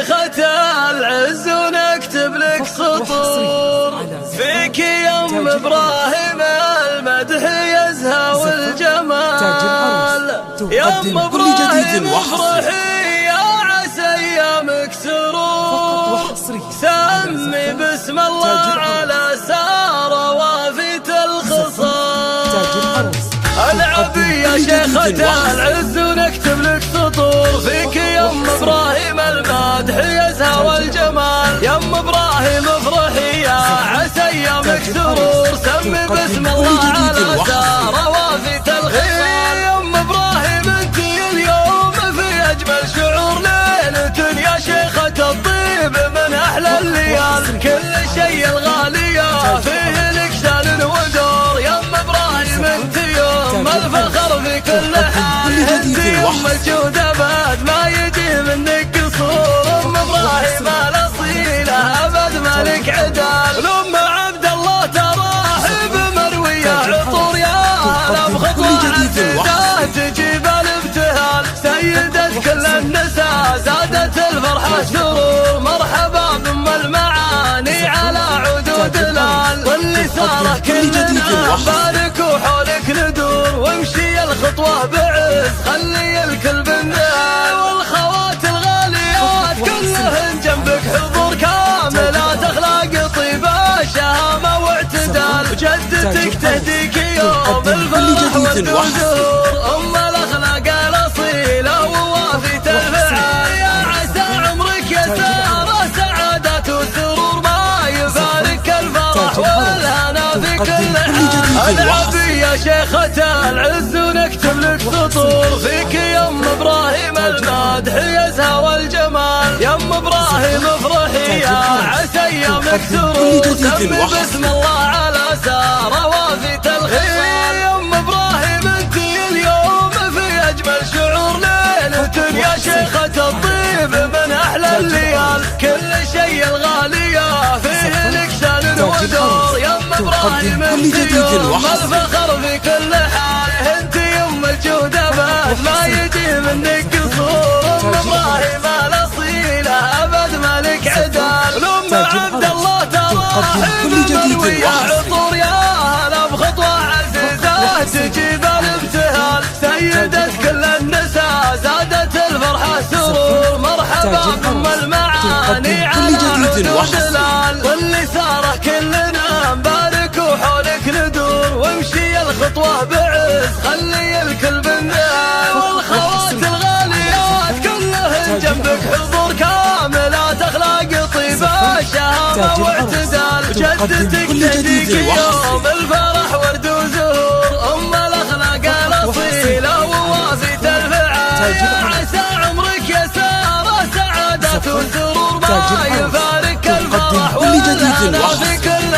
شيخة العز ونكتب لك سطور فيك يا ام ابراهيم المدح يزهى والجمال. يا ام ابراهيم افرحي يا عسى ايامك سرور سمي بسم الله على سارة وافيت الخصال. العبي يا شيخة العز ونكتب لك سطور فيك يا ام ابراهيم المدح يزهى والجمال. يا ام ابراهيم افرحي يا عسى ايامك سرور سمي بسم الله على سارة وافيت الخصال. يا ام ابراهيم انت اليوم في اجمل شعور ليلة يا شيخة الطيب من احلى الليال. كل شيء الغالية فيه لك شان ودور. يا ام ابراهيم انت يوم الفخر في كل حال. انت يوم الجود ابد ما يجي منك قصور. ام ابراهيم الاصيلة ابد مالك عدال. ام عبد الله تراحب مروية عطور يا هلا بخطوة عزيزة تجيب الابتهال. سيدة كل النساء زادت الفرحة سرور. مرحبا بام المعاني على عدود الال. واللي صار كلنا بارك وحولك ندور وامشي الخطوة بعز خلي الكل بالنال. والخوات الغاليات كلهن جنبك حضور كاملات اخلاق طيبة شهامة واعتدال. جدتك تهديك يوم الفرح والنزور ام الاخلاق الاصيلة ووافيت الفعال. يا عسى عمرك يا سارة سعادات وسرور ما يفارق الفرح والهنا في كل حال. العبي يا شيخة العز ونكتب لك سطور فيك يا ام ابراهيم المدح يزهى والجمال. يا ام ابراهيم افرحي يا عسى ايامك سرور سمي بسم الله على سارة وافيت الخيال. يا ام ابراهيم انت اليوم في اجمل شعور ليلة يا شيخة الطيب من احلى الليال. كل شيء الغالية فيه لك شان ودور. يا ام ابراهيم انت يوم الفخر في كل حال. انت يوم الجود ابد ما يجي منك قصور. ام ابراهيم الاصيلة ابد مالك عدال. ام عبد الله تراحب مروية عطور يا هلا بخطوة عزيزة تجيب الابتهال. سيدة كل النساء زادت الفرحة سرور. مرحبا بام المعاني على عدود الال. واللي صار كلنا نبارك وحولك ندور وامشي الخطوة بعز خلي الكل بالنال. والخوات الغاليات كلهن جنبك حضور كاملات اخلاق طيبة شهامة واعتدال. جدتك تهديك يوم الفرح ورد وزهور ام الاخلاق الاصيلة ووافيت الفعال. يا عسى عمرك يا سارة سعادات وسرور ما يفارق الفرح والهنا في كل